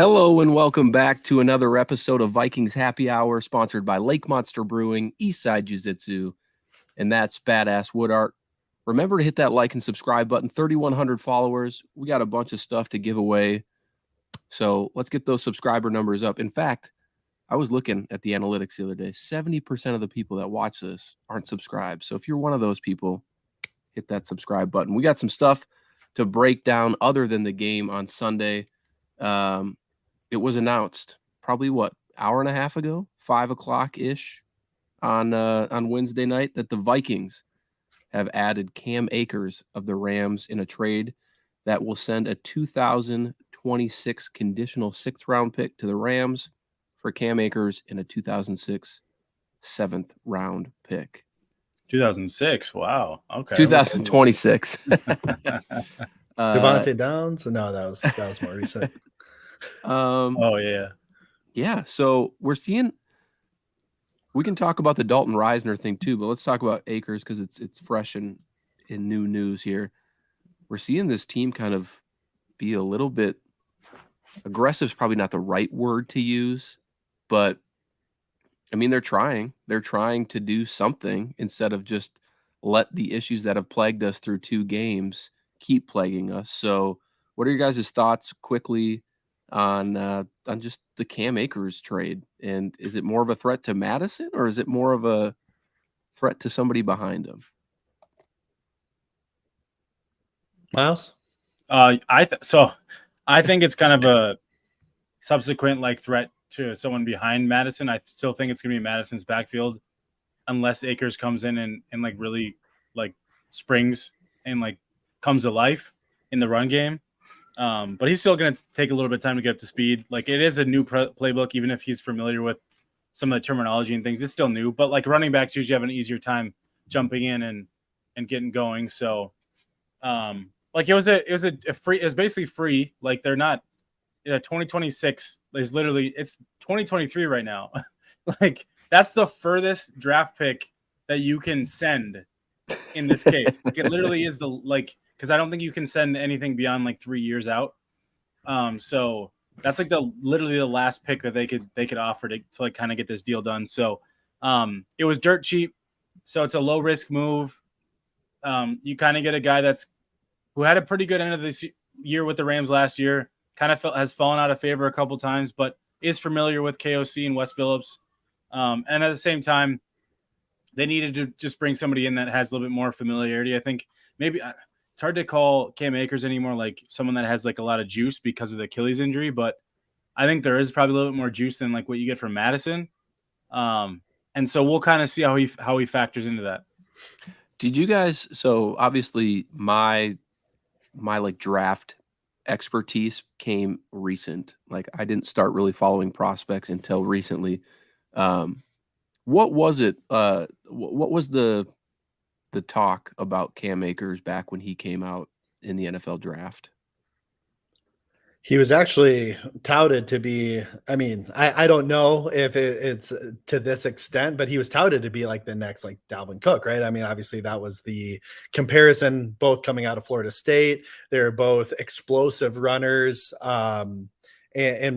Hello and welcome back to another episode of Vikings Happy Hour, sponsored by Lake Monster Brewing, Eastside Jiu-Jitsu, and that's Badass Wood Art. Remember to hit that like and subscribe button. 3,100 followers. We got a bunch of stuff to give away, so let's get those subscriber numbers up. In fact, I was looking at the analytics the other day. 70% of the people that watch this aren't subscribed. So if you're one of those people, hit that subscribe button. We got some stuff to break down other than the game on Sunday. It was announced probably hour and a half ago, 5 o'clock-ish on Wednesday night, that the Vikings have added Cam Akers of the Rams in a trade that will send a 2026 conditional sixth-round pick to the Rams for Cam Akers in a 2006 seventh-round pick. 2006. Wow. Okay. 2026. Devontae Downs? No, that was more recent. Oh yeah. Yeah. So we can talk about the Dalton Reisner thing too, but let's talk about Akers because it's fresh and in new news here. We're seeing this team kind of be a little bit aggressive is probably not the right word to use, but I mean, they're trying to do something instead of just let the issues that have plagued us through 2 games keep plaguing us. So what are your guys' thoughts quickly on just the Cam Akers trade? And is it more of a threat to Madison or is it more of a threat to somebody behind him? Miles? I think it's kind of a subsequent threat to someone behind Madison. I still think it's gonna be Madison's backfield unless Akers comes in and really springs and comes to life in the run game. But he's still going to take a little bit of time to get up to speed. It is a new playbook, even if he's familiar with some of the terminology and things. It's still new, but running backs usually have an easier time jumping in and getting going. So, it was basically free. They're not. 2026 is literally it's 2023 right now. That's the furthest draft pick that you can send in this case. It literally is because I don't think you can send anything beyond 3 years out. So that's literally the last pick that they could offer to kind of get this deal done. So it was dirt cheap. So it's a low risk move. You kind of get a guy who had a pretty good end of this year with the Rams last year, kind of has fallen out of favor a couple times, but is familiar with KOC and Wes Phillips. And at the same time, they needed to just bring somebody in that has a little bit more familiarity. I think maybe it's hard to call Cam Akers anymore someone that has a lot of juice because of the Achilles injury, but I think there is probably a little bit more juice than what you get from Madison. And so we'll kind of see how he factors into that. Did you guys? So obviously my draft expertise came recent. I didn't start really following prospects until recently. What was it? What was the talk about Cam Akers back when he came out in the NFL draft? He was actually touted to be, I don't know if it's to this extent, but he was touted to be the next Dalvin Cook, right? Obviously that was the comparison, both coming out of Florida State. They're both explosive runners and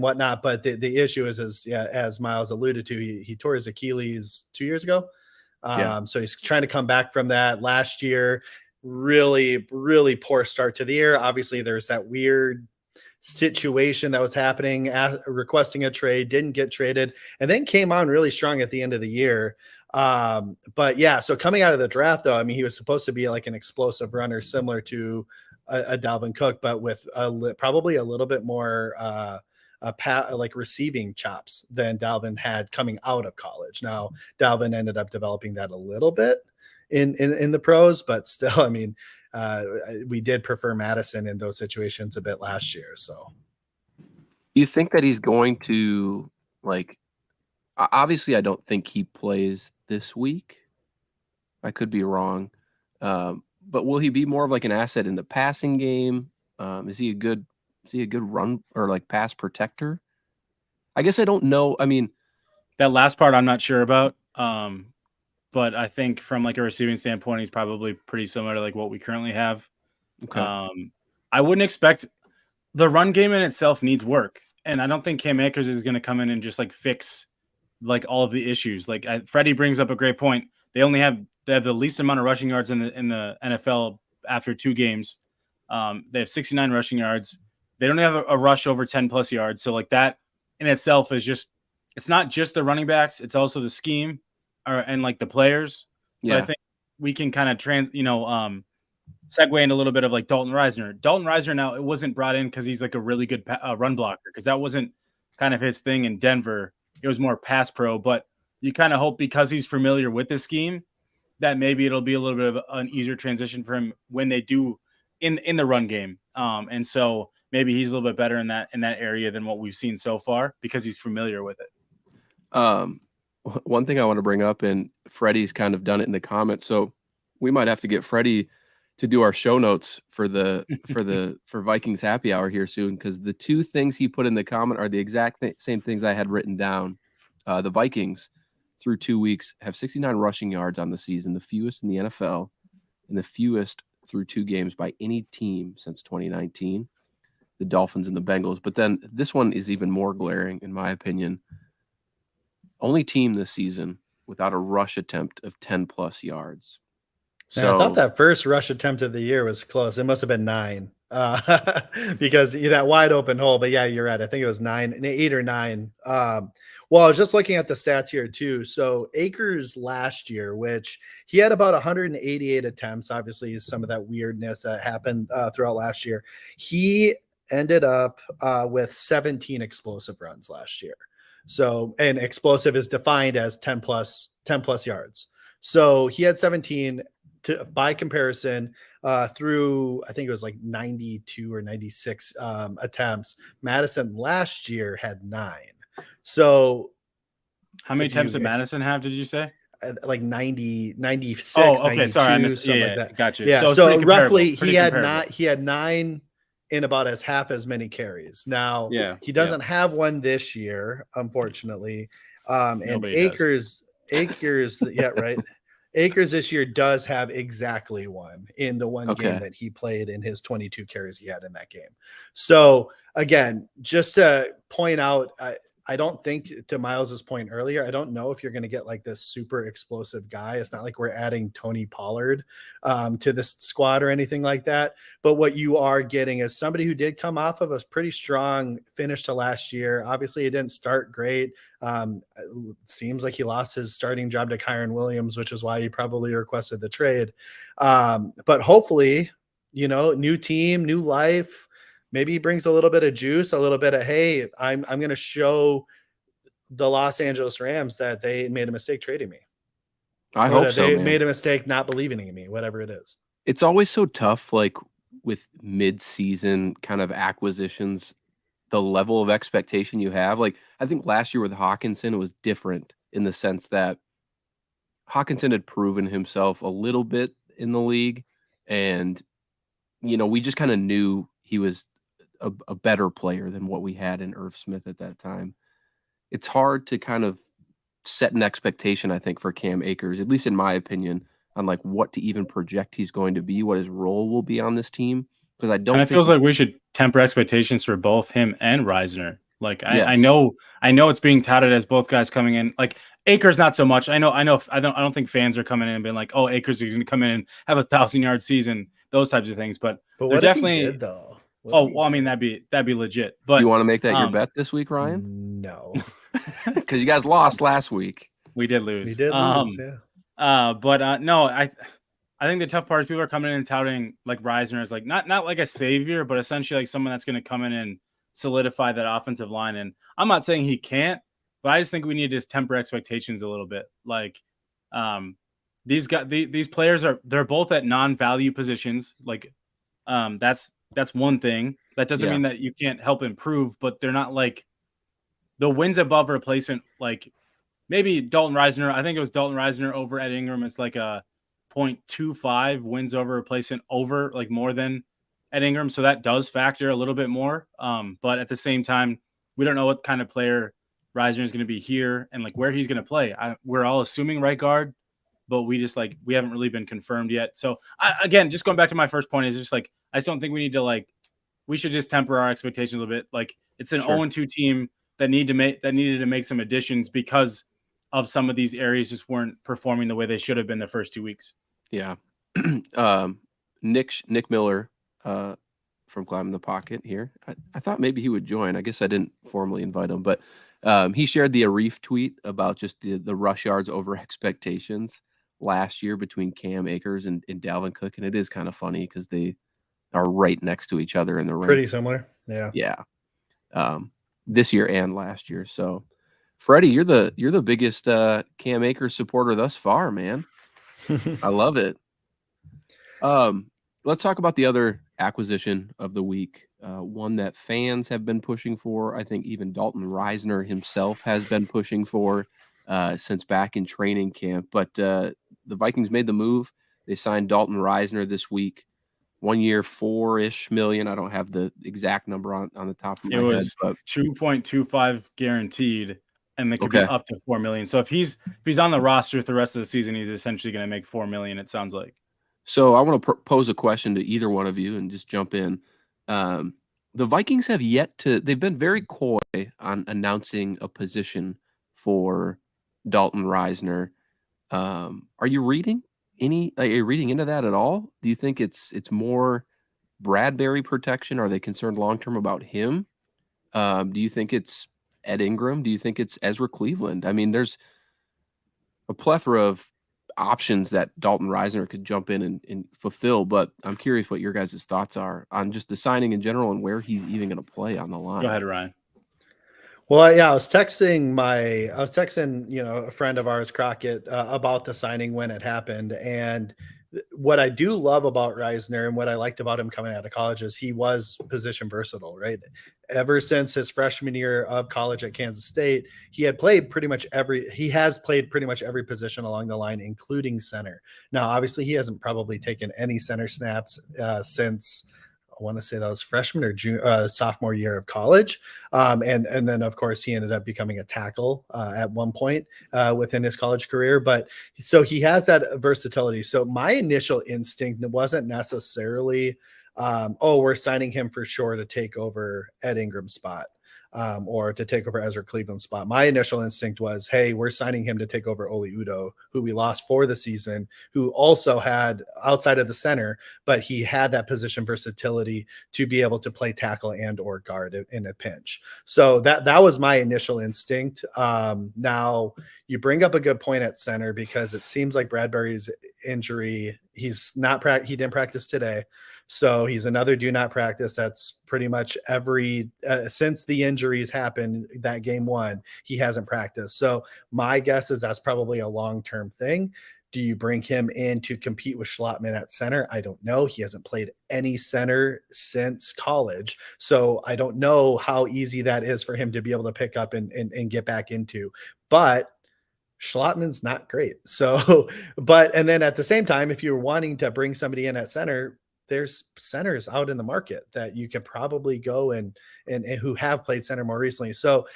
whatnot. But the issue is, as Miles alluded to, he tore his Achilles 2 years ago. So he's trying to come back from that. Last year, really, really poor start to the year. Obviously there's that weird situation that was happening, requesting a trade, didn't get traded, and then came on really strong at the end of the year. But yeah, so coming out of the draft though, he was supposed to be an explosive runner similar to a Dalvin Cook, but with probably a little bit more receiving chops than Dalvin had coming out of college. Now Dalvin ended up developing that a little bit in the pros, but still, we did prefer Madison in those situations a bit last year. So you think that he's going to obviously I don't think he plays this week. I could be wrong. But will he be more of an asset in the passing game? Is he a good run or pass protector? I guess I don't know. That last part I'm not sure about. But I think from a receiving standpoint, he's probably pretty similar to what we currently have. Okay. I wouldn't expect the run game in itself needs work. And I don't think Cam Akers is going to come in and just like fix like all of the issues. Like Freddie brings up a great point. They have the least amount of rushing yards in the NFL after 2 games. They have 69 rushing yards. They don't have a rush over 10 plus yards. So like that in itself is just, it's not just the running backs. It's also the scheme and like the players. So I think we can kind of segue into a little bit of like Dalton Reisner. Dalton Reisner now, it wasn't brought in because he's like a really good run blocker, because that wasn't kind of his thing in Denver. It was more pass pro, but you kind of hope because he's familiar with the scheme that maybe it'll be a little bit of an easier transition for him when they do in the run game. And so maybe he's a little bit better in that area than what we've seen so far because he's familiar with it. One thing I want to bring up, and Freddie's kind of done it in the comments, so we might have to get Freddie to do our show notes for Vikings Happy Hour here soon, because the 2 things he put in the comment are the exact same things I had written down. The Vikings through 2 weeks have 69 rushing yards on the season, the fewest in the NFL, and the fewest through 2 games by any team since 2019, the Dolphins and the Bengals. But then this one is even more glaring, in my opinion. Only team this season without a rush attempt of 10 plus yards. So I thought that first rush attempt of the year was close. It must have been 9 because that wide open hole. But yeah, you're right. I think it was 8 or 9. Well, I was just looking at the stats here too. So Akers last year, which he had about 188 attempts, obviously is some of that weirdness that happened throughout last year. He ended up with 17 explosive runs last year. So, and explosive is defined as 10 plus yards. So he had 17. By comparison, through I think it was like 92 or 96 attempts, Madison last year had 9. So how many attempts did Madison have, did you say? Like 90, 96, oh, okay, 92, sorry, I missed, something like that. Gotcha. Yeah, so roughly he had 9 in about half as many carries. Now he doesn't have one this year, unfortunately. And Akers, yeah, right. Akers this year does have exactly 1 in the one game that he played in his 22 carries he had in that game. So again, just to point out, I don't think, to Miles's point earlier, I don't know if you're going to get like this super explosive guy. It's not like we're adding Tony Pollard to this squad or anything like that. But what you are getting is somebody who did come off of a pretty strong finish to last year. Obviously, it didn't start great. It seems like he lost his starting job to Kyron Williams, which is why he probably requested the trade. But hopefully, new team, new life. Maybe he brings a little bit of juice, a little bit of, hey, I'm going to show the Los Angeles Rams that they made a mistake trading me. I hope so. They made a mistake not believing in me, whatever it is. It's always so tough, like with mid-season kind of acquisitions, the level of expectation you have. Like I think last year with Hawkinson, it was different in the sense that Hawkinson had proven himself a little bit in the league, and we just kind of knew he was a better player than what we had in Irv Smith at that time. It's hard to kind of set an expectation, I think, for Cam Akers, at least in my opinion, on like what to even project he's going to be, what his role will be on this team. Because I don't. It feels like we should temper expectations for both him and Reisner. Like I know it's being touted as both guys coming in. Like Akers, not so much. I don't think fans are coming in and being like, oh, Akers is going to come in and have 1,000-yard season, those types of things. But what definitely if he did, though? I mean, that'd be legit. But you want to make that your bet this week, Ryan? No, because you guys lost last week. We did lose. We did lose. No, I think the tough part is people are coming in and touting like Reisner as like not like a savior, but essentially like someone that's going to come in and solidify that offensive line. And I'm not saying he can't, but I just think we need to temper expectations a little bit. Like, these players they're both at non-value positions. Like, that's one thing. That doesn't mean that you can't help improve, but they're not like the wins above replacement. Like maybe Dalton Reisner. I think it was Dalton Reisner over Ed Ingram. It's like a 0.25 wins over replacement over like more than Ed Ingram. So that does factor a little bit more. But at the same time, we don't know what kind of player Reisner is going to be here and like where he's going to play. We're all assuming right guard, but we haven't really been confirmed yet. So again, just going back to my first point is just like, I just don't think we need to we should just temper our expectations a little bit. Like It's an Sure. 0-2 team that needed to make some additions because of some of these areas just weren't performing the way they should have been the first 2 weeks. Yeah. Nick Miller from Climbing the Pocket here. I thought maybe he would join. I guess I didn't formally invite him, but he shared the Arif tweet about just the rush yards over expectations last year between Cam Akers and Dalvin Cook. And it is kind of funny because they are right next to each other in the Pretty rank. similar. Yeah. Yeah. This year and last year. So Freddie, you're the biggest Cam Akers supporter thus far, man. I love it. Let's talk about the other acquisition of the week, one that fans have been pushing for. I think even Dalton Reisner himself has been pushing for since back in training camp. But the Vikings made the move. They signed Dalton Reisner this week. 1 year, $4-ish million. I don't have the exact number on the top of my head. It was 2.25 guaranteed, and they could be up to $4 million. So if he's on the roster for the rest of the season, he's essentially going to make $4 million. It sounds like. So I want to pose a question to either one of you and just jump in. The Vikings have yet to. They've been very coy on announcing a position for Dalton Reisner. Are you reading into that at all? Do you think it's more Bradbury protection? Are they concerned long term about him? Do you think it's Ed Ingram? Do you think it's Ezra Cleveland? I mean, there's a plethora of options that Dalton Reisner could jump in and fulfill, but I'm curious what your guys' thoughts are on just the signing in general and where he's even going to play on the line. Go ahead, Ryan. Well, yeah, I was texting, a friend of ours, Crockett, about the signing when it happened. And what I do love about Reisner and what I liked about him coming out of college is he was position versatile, right? Ever since his freshman year of college at Kansas State, he has played pretty much every position along the line, including center. Now, obviously, he hasn't probably taken any center snaps since I want to say that was freshman or sophomore year of college. And then, of course, he ended up becoming a tackle at one point within his college career. But so he has that versatility. So my initial instinct wasn't necessarily, we're signing him for sure to take over Ed Ingram's spot. Or to take over Ezra Cleveland's spot. My initial instinct was, hey, we're signing him to take over Oli Udoh, who we lost for the season, who also had outside of the center, but he had that position versatility to be able to play tackle and or guard in a pinch. So that was my initial instinct. Now you bring up a good point at center because it seems like Bradbury's injury, he didn't practice today. So he's another do not practice. That's pretty much since the injuries happened that game one, he hasn't practiced. So my guess is that's probably a long-term thing. Do you bring him in to compete with Schlottman at center? I don't know. He hasn't played any center since college. So I don't know how easy that is for him to be able to pick up and get back into. But Schlottman's not great. So, and then at the same time, if you're wanting to bring somebody in at center, there's centers out in the market that you could probably go and who have played center more recently. So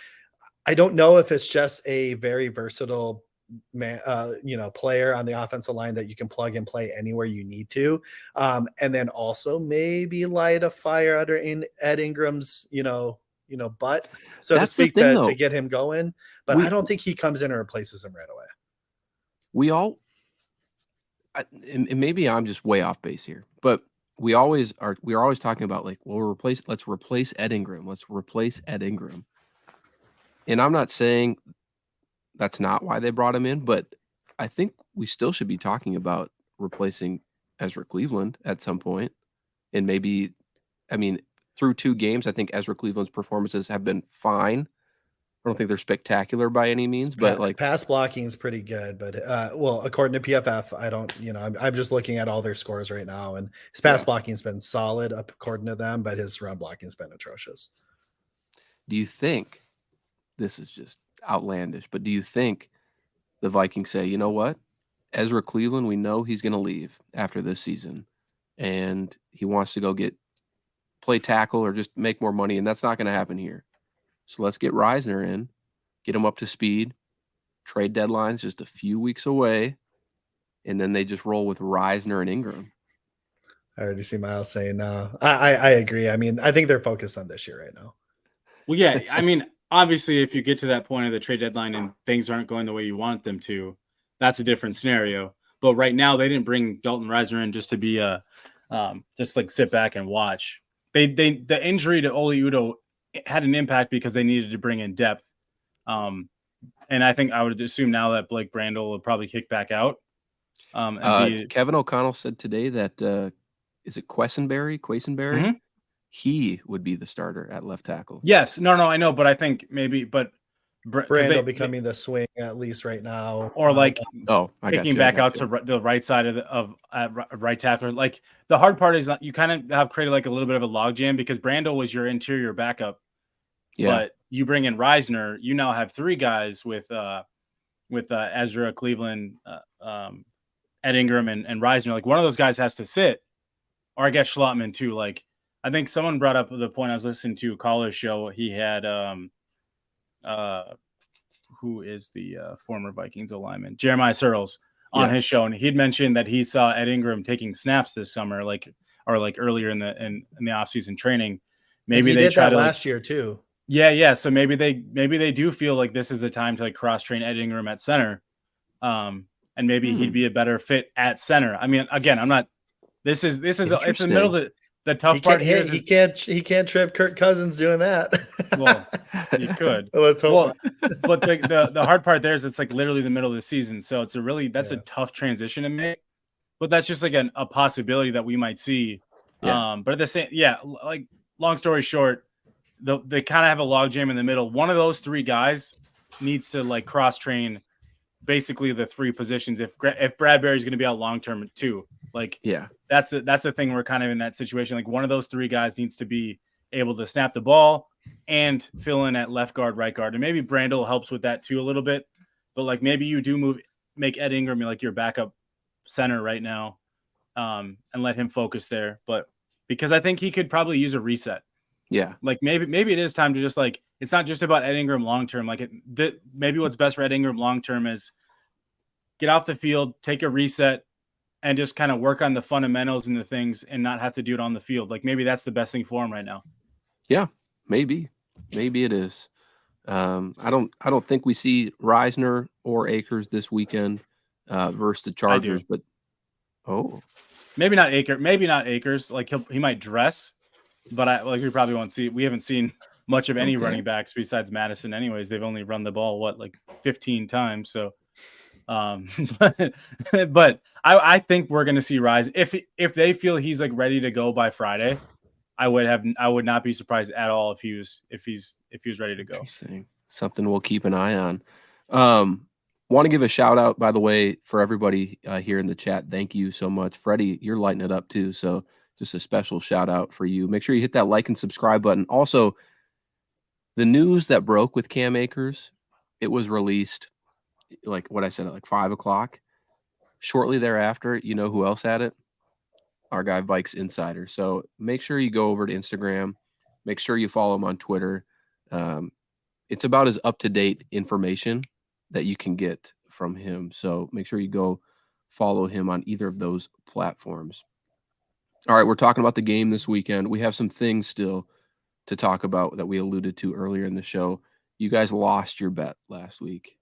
I don't know if it's just a very versatile player on the offensive line that you can plug and play anywhere you need to. And then also maybe light a fire under Ed Ingram's, butt, so That's to speak, the thing, to get him going. But I don't think he comes in and replaces him right away. And maybe I'm just way off base here, but we're always talking about like, well, let's replace Ed Ingram. Let's replace Ed Ingram. And I'm not saying that's not why they brought him in, but I think we still should be talking about replacing Ezra Cleveland at some point. And maybe, through 2 games, I think Ezra Cleveland's performances have been fine. I don't think they're spectacular by any means, but like pass blocking is pretty good. But according to PFF, I don't, I'm just looking at all their scores right now, and his pass blocking has been solid according to them, but his run blocking has been atrocious. Do you think, this is just outlandish, but do you think the Vikings say, you know what, Ezra Cleveland, we know he's going to leave after this season, and he wants to go play tackle or just make more money, and that's not going to happen here. So let's get Reisner in, get him up to speed. Trade deadline's just a few weeks away, and then they just roll with Reisner and Ingram. I already see Miles saying no. I agree. I mean, I think they're focused on this year right now. Well, yeah, I mean, obviously, if you get to that point of the trade deadline and things aren't going the way you want them to, that's a different scenario. But right now, they didn't bring Dalton Reisner in just to be just like sit back and watch. The injury to Oli Udoh had an impact because they needed to bring in depth. And I think I would assume now that Blake Brandel will probably kick back out. Kevin O'Connell said today that is it Quessenberry? Mm-hmm. He would be the starter at left tackle. Yes, no, I know, but I think maybe, but Brandel becoming the swing at least right now, or like kicking back out to the right side of right tackle. Like the hard part is not, you kind of have created like a little bit of a logjam because Brandel was your interior backup, but you bring in Reisner, you now have three guys with Ezra, Cleveland, Ed Ingram, and Reisner. Like one of those guys has to sit, or I guess Schlottman too. Like I think someone brought up the point I was listening to a caller's show. He had who is the former Vikings lineman, Jeremiah Searles, on his show, and he'd mentioned that he saw Ed Ingram taking snaps this summer, like earlier in the offseason training. Maybe they did tried that last year too. Yeah. So maybe they do feel like this is the time to like cross train Ed Ingram at center, and maybe he'd be a better fit at center. I mean, again, I'm not. This is it's the middle of the tough part here is he can't trip Kirk Cousins doing that. Well, you could. Let's hope. But the hard part there is it's like literally the middle of the season, so it's a tough transition to make. But that's just like a possibility that we might see. But at the same, like long story short, they kind of have a logjam in the middle. One of those three guys needs to like cross train basically the three positions. If Bradbury's going to be out long term too, like that's the thing. We're kind of in that situation. Like one of those three guys needs to be able to snap the ball and fill in at left guard, right guard, and maybe Brandel helps with that too a little bit. But like maybe you do make Ed Ingram like your backup center right now, and let him focus there. But because I think he could probably use a reset. Yeah, like maybe it is time to just like it's not just about Ed Ingram long term. Like maybe what's best for Ed Ingram long term is get off the field, take a reset, and just kind of work on the fundamentals and the things, and not have to do it on the field. Like maybe that's the best thing for him right now. Yeah, maybe it is. I don't think we see Reisner or Akers this weekend versus the Chargers, but maybe not Akers. Like he might dress. But we probably won't see. We haven't seen much of any running backs besides Madison. Anyways, they've only run the ball 15 times. So, but I think we're going to see Rise if they feel he's like ready to go by Friday. I would not be surprised at all if he was ready to go. Something we'll keep an eye on. Want to give a shout out, by the way, for everybody here in the chat. Thank you so much, Freddie. You're lighting it up too. So. Just a special shout out for you. Make sure you hit that like and subscribe button. Also, the news that broke with Cam Akers, it was released like what I said at 5 o'clock. Shortly thereafter, you know who else had it? Our guy Vikes Insider. So make sure you go over to Instagram. Make sure you follow him on Twitter. It's about as up-to-date information that you can get from him. So make sure you go follow him on either of those platforms. All right, we're talking about the game this weekend. We have some things still to talk about that we alluded to earlier in the show. You guys lost your bet last week.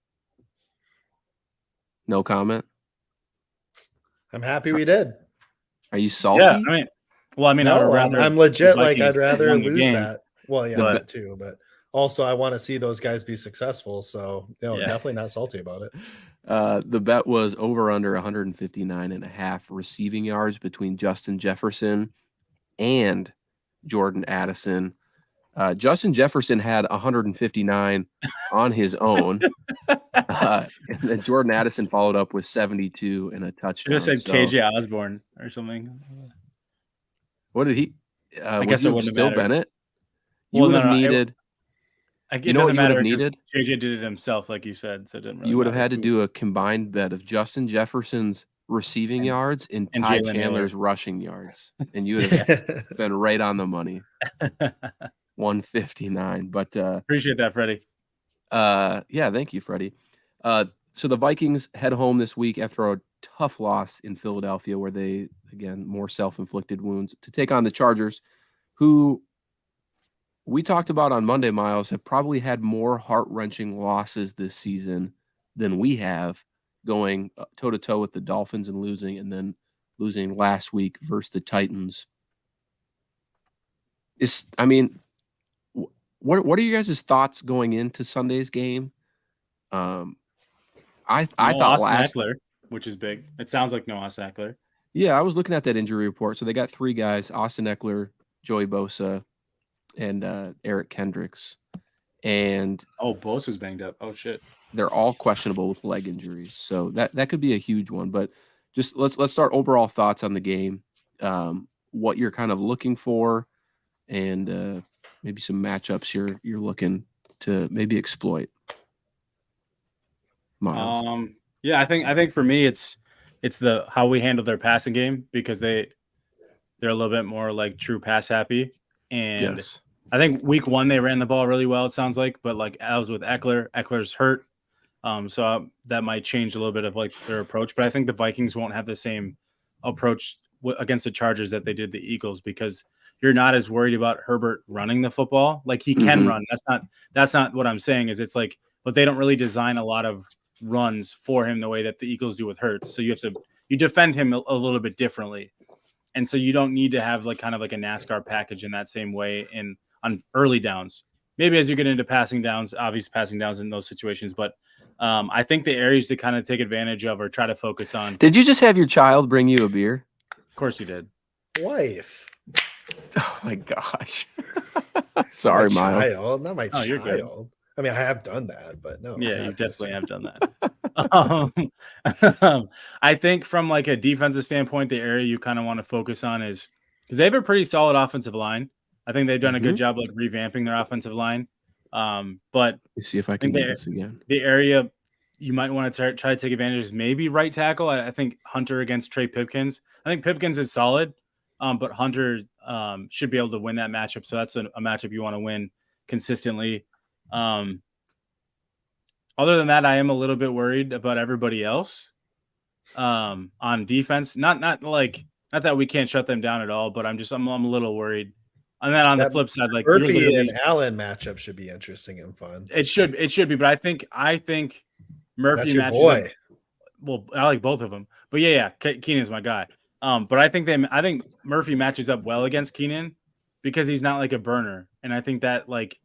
No comment? I'm happy we did. Are you salty? Yeah, no, I'm legit. Like I'd rather lose that. Well, yeah, that too. But also, I want to see those guys be successful. So, definitely not salty about it. The bet was over under 159.5 receiving yards between Justin Jefferson and Jordan Addison. Justin Jefferson had 159 on his own. And then Jordan Addison followed up with 72 and a touchdown. You just said KJ Osborne or something. What did he? I guess it wouldn't still have mattered. Bennett. You would have needed. You know what you would have needed? JJ did it himself, like you said. So it didn't really you would have had to do a combined bet of Justin Jefferson's receiving yards and Ty Chandler's rushing yards, and you would have been right on the money. 159. But appreciate that, Freddie. Yeah, thank you, Freddie. So the Vikings head home this week after a tough loss in Philadelphia, where they again more self-inflicted wounds, to take on the Chargers, who we talked about on Monday, Miles, have probably had more heart-wrenching losses this season than we have, going toe-to-toe with the Dolphins and losing, and then losing last week versus the Titans. What are you guys' thoughts going into Sunday's game? I thought Austin last Eckler, which is big. It sounds like no Austin Eckler. Yeah, I was looking at that injury report. So they got 3 guys: Austin Eckler, Joey Bosa, and Eric Kendricks. And Bosa's banged up. Oh shit. They're all questionable with leg injuries. So that could be a huge one. But just let's start overall thoughts on the game, what you're kind of looking for, and maybe some matchups you're looking to maybe exploit. Miles. Yeah, I think for me it's the how we handle their passing game, because they're a little bit more like true pass happy. And Yes. I think week 1 they ran the ball really well, it sounds like, but like I was with Eckler. Eckler's hurt. So that might change a little bit of like their approach, but I think the Vikings won't have the same approach against the Chargers that they did the Eagles, because you're not as worried about Herbert running the football. Like he can run. That's not what I'm saying. Is it's like, but they don't really design a lot of runs for him the way that the Eagles do with Hurts. So you defend him a little bit differently. And so you don't need to have like kind of like a NASCAR package in that same way on early downs. Maybe as you get into passing downs, obvious passing downs in those situations, but I think the areas to kind of take advantage of or try to focus on. Did you just have your child bring you a beer? Of course he did. Wife. Oh my gosh. Sorry, Miles. Child, not my child. You're good. I mean, I have done that, but no. Yeah, you definitely have done that. I think from like a defensive standpoint, the area you kind of want to focus on is because they have a pretty solid offensive line. I think they've done a good job like revamping their offensive line. But let's see if I can do this again. The area you might want to try to take advantage is maybe right tackle. I think Hunter against Trey Pipkins. I think Pipkins is solid, but Hunter should be able to win that matchup. So that's a matchup you want to win consistently. Other than that, I am a little bit worried about everybody else on defense. Not that we can't shut them down at all, but I'm a little worried. And then on the flip side, like Murphy and Allen matchup should be interesting and fun. It should be, but I think Murphy matches. Boy. Well, I like both of them, but yeah, Keenan's my guy. But I think Murphy matches up well against Keenan because he's not like a burner, and I think that like,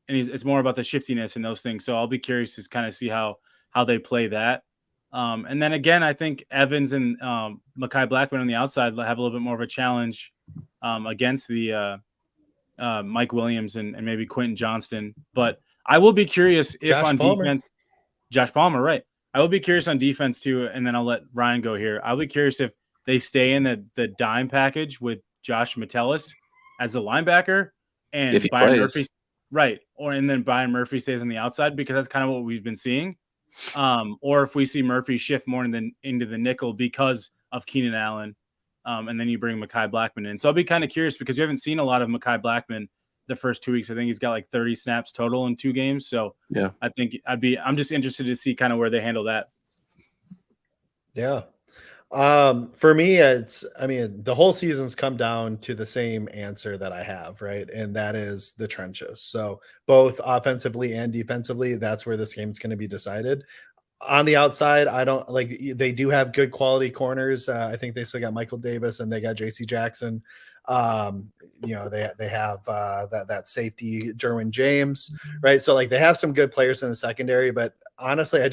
and it's more about the shiftiness and those things. So I'll be curious to kind of see how they play that. And then again, I think Evans and Mekhi Blackman on the outside have a little bit more of a challenge against the Mike Williams and maybe Quentin Johnston. But I will be curious if defense, Josh Palmer, right? I will be curious on defense too, and then I'll let Ryan go here. I'll be curious if they stay in the dime package with Josh Metellus as the linebacker and if he Byron plays. Murphy, right? And then Byron Murphy stays on the outside because that's kind of what we've been seeing. Or if we see Murphy shift more into the nickel because of Keenan Allen, and then you bring Mekhi Blackman in. So I'll be kind of curious because we haven't seen a lot of Mekhi Blackman the first 2 weeks. I think he's got like 30 snaps total in 2 games. So yeah, I think I'm just interested to see kind of where they handle that. Yeah. For me, the whole season's come down to the same answer that I have, right? And that is the trenches. So both offensively and defensively, that's where this game's going to be decided. On the outside, I don't like, they do have good quality corners. I think they still got Michael Davis and they got JC Jackson. They have that safety Derwin James, right? So like they have some good players in the secondary, but honestly,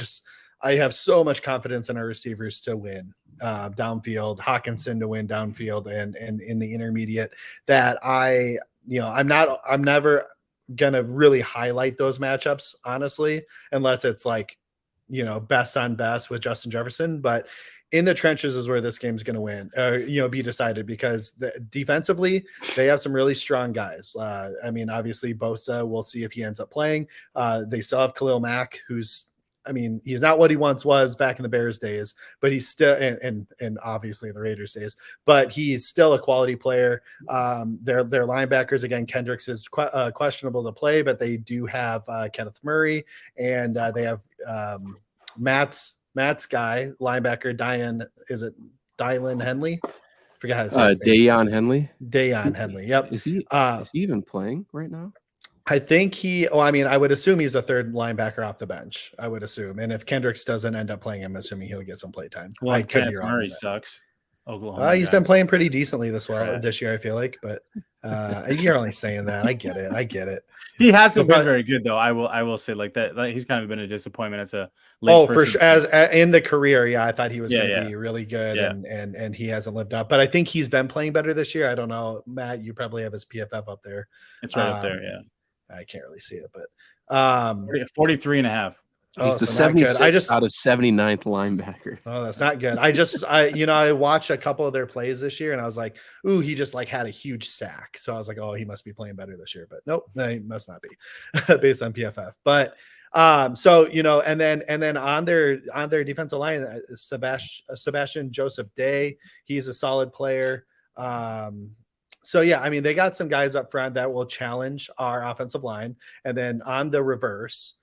I have so much confidence in our receivers to win downfield, Hawkinson to win downfield and in the intermediate that I'm never gonna really highlight those matchups, honestly, unless it's like, best on best with Justin Jefferson. But in the trenches is where this game's going to win, be decided, because defensively they have some really strong guys. Obviously Bosa, we'll see if he ends up playing. They still have Khalil Mack, he's not what he once was back in the Bears days, but he's still, and obviously the Raiders days, but he's still a quality player. Their linebackers, again, Kendricks is questionable to play, but they do have Kenneth Murray, and they have Matt's guy, linebacker, Dylan Henley? Forget how to say his name. Dayon Henley. Dayon Henley. Yep. Is he even playing right now? I think I would assume he's a third linebacker off the bench. I would assume. And if Kendricks doesn't end up playing, I'm assuming he'll get some play time. Well, I could be Kenneth wrong. Murray sucks. Oklahoma. He's guy. been playing pretty decently this Trash. year, I feel like, but you're only saying that. I get it. He hasn't been very good though. I will say like that. Like, he's kind of been a disappointment. It's a for sure. As in the career, yeah, I thought he was going to be really good, and he hasn't lived up. But I think he's been playing better this year. I don't know, Matt. You probably have his PFF up there. It's right up there. Yeah, I can't really see it, but 43 and a half. He's the 76th out of 79th linebacker. Oh, that's not good. I watched a couple of their plays this year and I was like, ooh, he just like had a huge sack. So I was like, oh, he must be playing better this year, but nope, he must not be based on PFF. But and then on their defensive line, Sebastian Joseph Day, he's a solid player. They got some guys up front that will challenge our offensive line. And then on the reverse,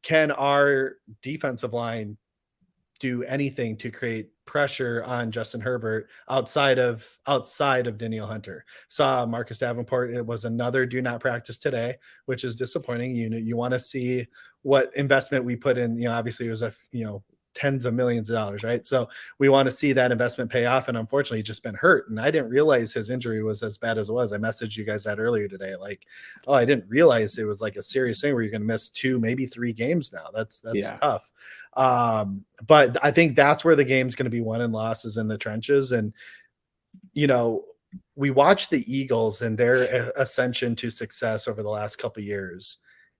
can our defensive line do anything to create pressure on Justin Herbert outside of Danielle Hunter? Saw Marcus Davenport. It was another do not practice today, which is disappointing. You want to see what investment we put in. Obviously it was tens of millions of dollars, right? So we want to see that investment pay off. And unfortunately, he's just been hurt. And I didn't realize his injury was as bad as it was. I messaged you guys that earlier today. Like, oh, I didn't realize it was like a serious thing where you're going to miss 2, maybe 3 games now. That's tough. But I think that's where the game's going to be won and lost is in the trenches. And, we watched the Eagles and their ascension to success over the last couple of years.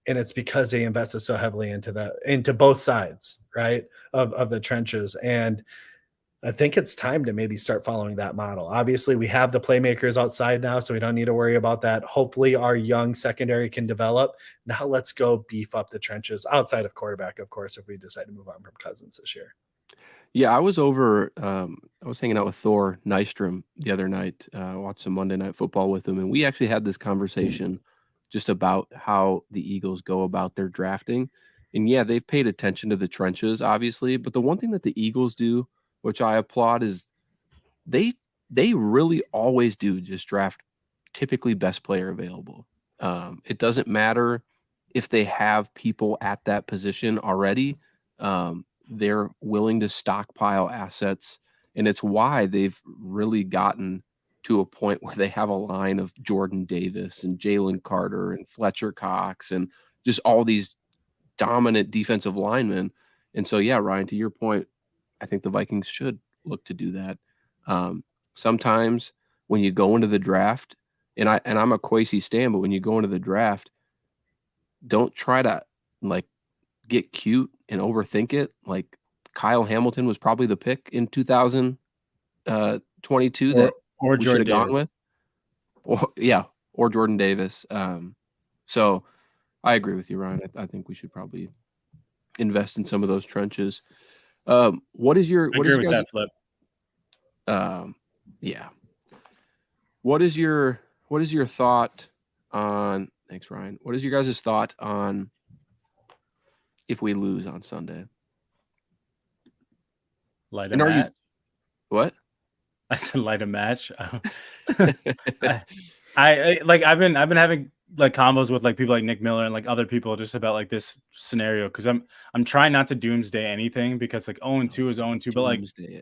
And it's because they invested so heavily into both sides, right, of the trenches. And I think it's time to maybe start following that model. Obviously, we have the playmakers outside now, so we don't need to worry about that. Hopefully, our young secondary can develop. Now let's go beef up the trenches outside of quarterback, of course, if we decide to move on from Cousins this year. Yeah, I was over. I was hanging out with Thor Nystrom the other night. Watched some Monday Night Football with him, and we actually had this conversation just about how the Eagles go about their drafting. And yeah, they've paid attention to the trenches, obviously. But the one thing that the Eagles do, which I applaud, is they really always do just draft typically best player available. It doesn't matter if they have people at that position already. They're willing to stockpile assets. And it's why they've really gotten to a point where they have a line of Jordan Davis and Jalen Carter and Fletcher Cox and just all these dominant defensive linemen. And so, yeah, Ryan, to your point, I think the Vikings should look to do that. Sometimes when you go into the draft, and I'm a Kwesi stan, but when you go into the draft, don't try to like get cute and overthink it. Like Kyle Hamilton was probably the pick in 2022 that or we should have Jordan gone with. Or Jordan Davis. So I agree with you, Ryan. I think we should probably invest in some of those trenches. What is your that flip? Yeah. What is your thought on? Thanks, Ryan. What is your guys' thought on if we lose on Sunday? Light a match. What? I said light a match. I've been having like combos with like people like Nick Miller and like other people just about like this scenario because I'm trying not to doomsday anything because like 0-2 is 0-2,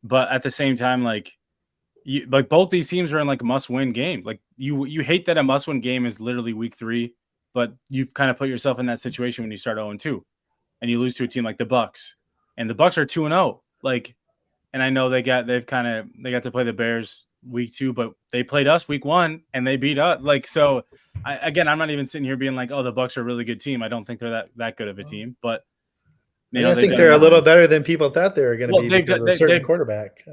but at the same time like both these teams are in like a must-win game. Like you hate that a must-win game is literally week 3, but you've kind of put yourself in that situation when you start 0-2 and you lose to a team like the Bucks, and the Bucks are 2-0. Like, and I know they got to play the Bears week 2, but they played us week 1 and they beat us. Like, so I'm not even sitting here being like, oh, the Bucks are a really good team. I don't think they're that good of a team, but I think they're a little better than people thought they were going to be because of a certain quarterback.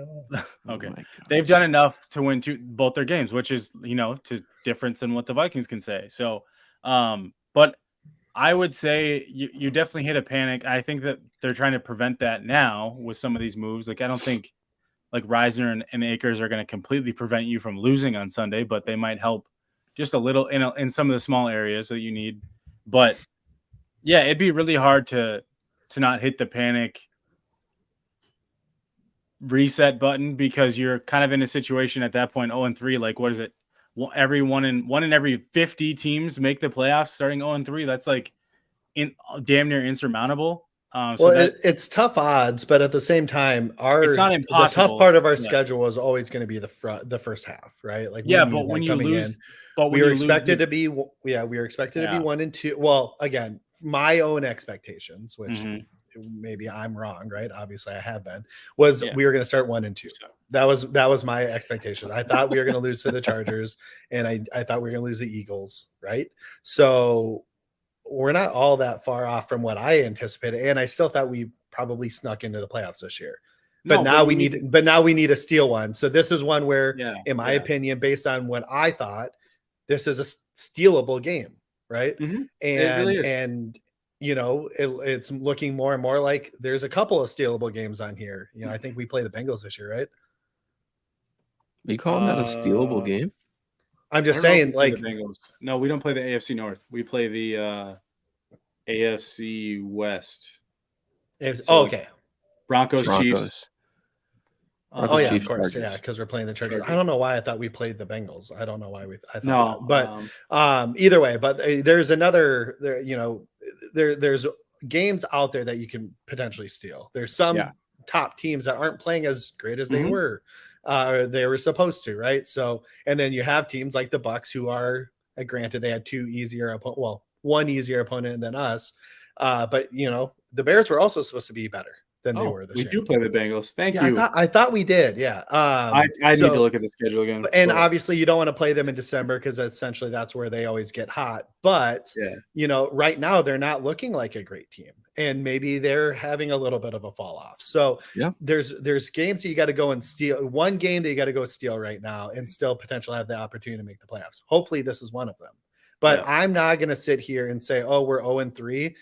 Okay. They've done enough to win both their games, which is, to difference than what the Vikings can say. So, but I would say you definitely hit a panic. I think that they're trying to prevent that now with some of these moves. Like, I don't think like Reisner and Akers are going to completely prevent you from losing on Sunday, but they might help just a little in some of the small areas that you need. But yeah, it'd be really hard to not hit the panic reset button because you're kind of in a situation at that point, 0-3, like what is it? every one in every 50 teams make the playoffs starting 0-3. That's like damn near insurmountable. It's tough odds, but at the same time, it's not impossible. The tough part of our schedule is always going to be the first half, right? Like but when you lose, we were expected to be 1-2. Well, again, my own expectations, which maybe I'm wrong, right? Obviously, I have been. We were going to start 1-2. That was my expectation. I thought we were going to lose to the Chargers, and I thought we were going to lose the Eagles, right? So we're not all that far off from what I anticipated, and I still thought we probably snuck into the playoffs this year. But now we need a steal one. So this is one where, in my opinion, based on what I thought, this is a stealable game, right? And it really is. And it's looking more and more like there's a couple of stealable games on here. I think we play the Bengals this year, right? Are you calling that a stealable game? I'm just saying, like, no, we don't play the AFC North. We play the AFC West. Okay. Broncos. Chiefs. Chiefs, of course, Chargers. because we're playing the Chargers. I don't know why I thought we played the Bengals. I don't know why I thought that. But either way, but there's there's games out there that you can potentially steal. There's some top teams that aren't playing as great as they were supposed to, right? So, and then you have teams like the Bucks who are, granted, they had one easier opponent than us, but the Bears were also supposed to be better than they were this year. We do play the Bengals. Thank you. I thought we did. Yeah. I need to look at the schedule again. And obviously you don't want to play them in December because essentially that's where they always get hot. But right now they're not looking like a great team, and maybe they're having a little bit of a fall off. So there's games that you got to go and steal. One game that you got to go steal right now and still potentially have the opportunity to make the playoffs. Hopefully this is one of them. But I'm not going to sit here and say, oh, we're 0-3,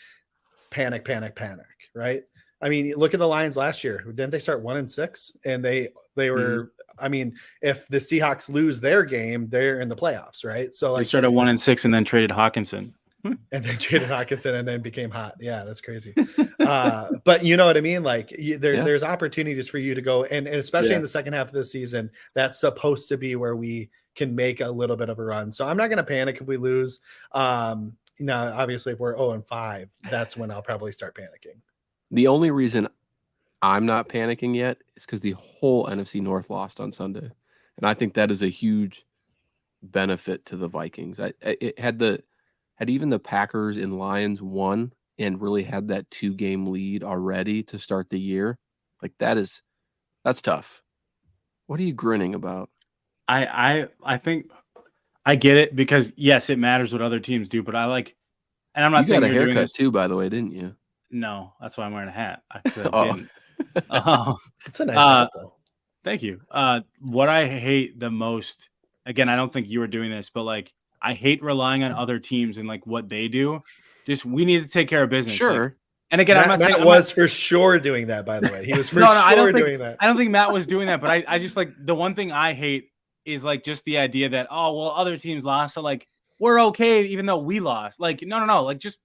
panic, right? I mean, look at the Lions last year. Didn't they start 1-6? And they were. I mean, if the Seahawks lose their game, they're in the playoffs, right? So they started 1-6 and then traded Hawkinson, and then became hot. Yeah, that's crazy. But you know what I mean? Like there's opportunities for you to go, and especially in the second half of the season, that's supposed to be where we can make a little bit of a run. So I'm not going to panic if we lose. Obviously, if we're 0-5, that's when I'll probably start panicking. The only reason I'm not panicking yet is because the whole NFC North lost on Sunday, and I think that is a huge benefit to the Vikings. Had even the Packers and Lions won and really had that 2-game lead already to start the year, like that's tough. What are you grinning about? I think I get it because yes, it matters what other teams do, but and I'm not saying you got a you're haircut doing this too, by the way, didn't you? No, that's why I'm wearing a hat. It's a nice hat, though. Thank you. What I hate the most, again, I don't think you were doing this, but I hate relying on other teams and what they do. Just we need to take care of business. Sure. And again, Matt was for sure doing that, by the way. He was for sure doing that. I don't think Matt was doing that, but I just the one thing I hate is just the idea that, oh, well, other teams lost. So we're okay, even though we lost. No. Just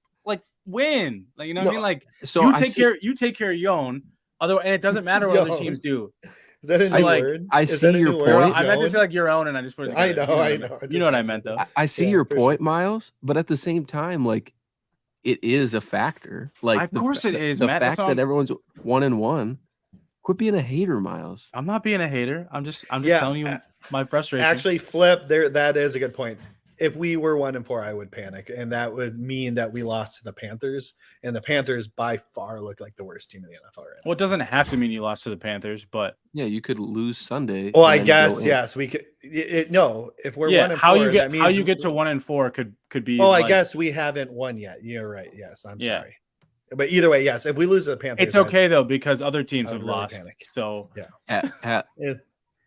win. You know what I mean? So you take care of your own. And it doesn't matter what other teams do. Is that a new word? I see your point. I meant to say your own, and I just put it together. I know. You know what I meant, though. I see your point, Miles, but at the same time, it is a factor. Of course it is, the Matt. fact that everyone's 1-1. Quit being a hater, Miles. I'm not being a hater. I'm just telling you my frustration. Actually, Flip, that is a good point. If we were 1-4, I would panic, and that would mean that we lost to the Panthers, and the Panthers by far look like the worst team in the NFL right now. Well, it doesn't have to mean you lost to the Panthers, but you could lose Sunday. Well, I guess yes, we could. No, if we're 1-4, how you get to 1-4 could be. Oh, I guess we haven't won yet. You're right. Yes, I'm sorry. But either way, yes, if we lose to the Panthers, it's okay though because other teams have really lost. Panic. So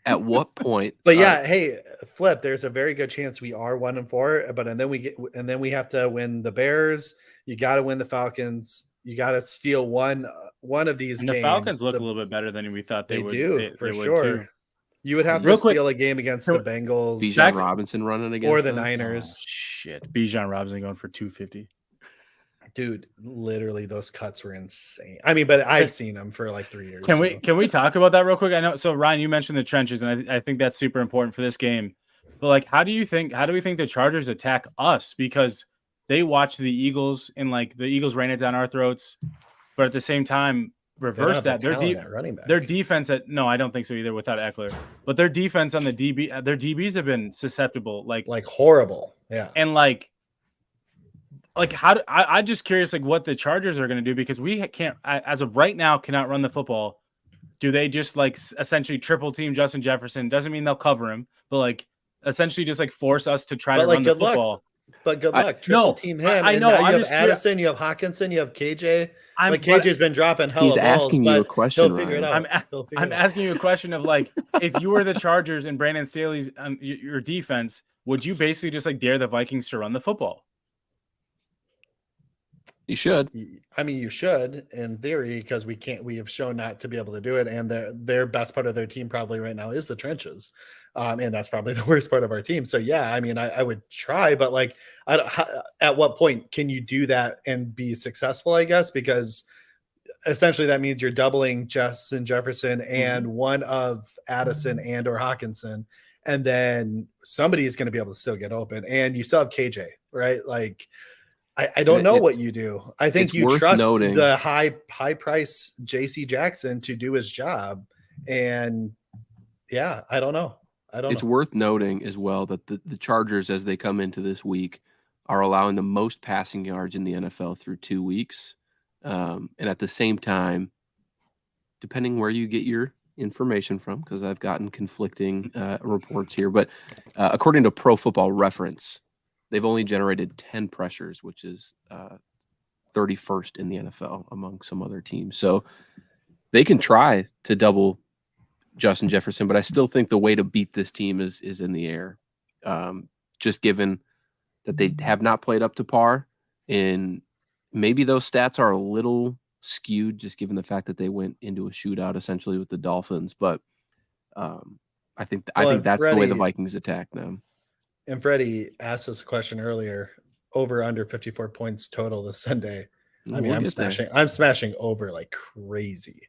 At what point? But hey, Flip, there's a very good chance we are 1-4, but and then we have to win the Bears. You got to win the Falcons. You got to steal one of these games. The Falcons look a little bit better than we thought they would. They do, for sure. Too. You would have to steal a game against the Bengals. Bijan Robinson running against or the Niners. Oh, shit. Bijan Robinson going for 250. Dude, literally those cuts were insane. I mean, but I've seen them for 3 years. Can we talk about that real quick? I know. So Ryan, you mentioned the trenches, and I think that's super important for this game. But like, how do we think the Chargers attack us? Because they watch the Eagles and like the Eagles rain it down our throats, but at the same time, They don't reverse have the that. Their talent at running back. their defense no, I don't think so either without Eckler. But their defense on the their DBs have been susceptible, like horrible. Yeah. And like how I'm just curious like what the Chargers are going to do, because we can't, as of right now, cannot run the football. Do they just like essentially triple team Justin Jefferson? Doesn't mean they'll cover him, but like essentially just like force us to try to run the football. But good luck. Triple team him. I know. Now you have Addison, you have Hawkinson, you have KJ. KJ's been dropping hell. He's asking you a question. He'll figure it out. I'm asking you a question of like, if you were the Chargers and Brandon Staley's your defense, would you basically just like dare the Vikings to run the football? You should. I mean, you should in theory, because we have shown not to be able to do it. And their best part of their team probably right now is the trenches. And that's probably the worst part of our team. So yeah, I mean, I would try, but like, at what point can you do that and be successful, I guess? Because essentially that means you're doubling Justin Jefferson and one of Addison and or Hawkinson. And then somebody is going to be able to still get open, and you still have KJ, right? Like, I don't know what you do. I think you trust the high price JC Jackson to do his job. And yeah, I don't know. It's worth noting as well that the Chargers, as they come into this week, are allowing the most passing yards in the NFL through 2 weeks. And at the same time, depending where you get your information from, because I've gotten conflicting reports here, but according to Pro Football Reference, they've only generated 10 pressures, which is 31st in the NFL among some other teams. So they can try to double Justin Jefferson, but I still think the way to beat this team is in the air. Just given that they have not played up to par, and maybe those stats are a little skewed, just given the fact that they went into a shootout essentially with the Dolphins. But I think that's the way the Vikings attack them. And Freddie asked us a question earlier: over under 54 points total this Sunday. I mean, I'm smashing over like crazy.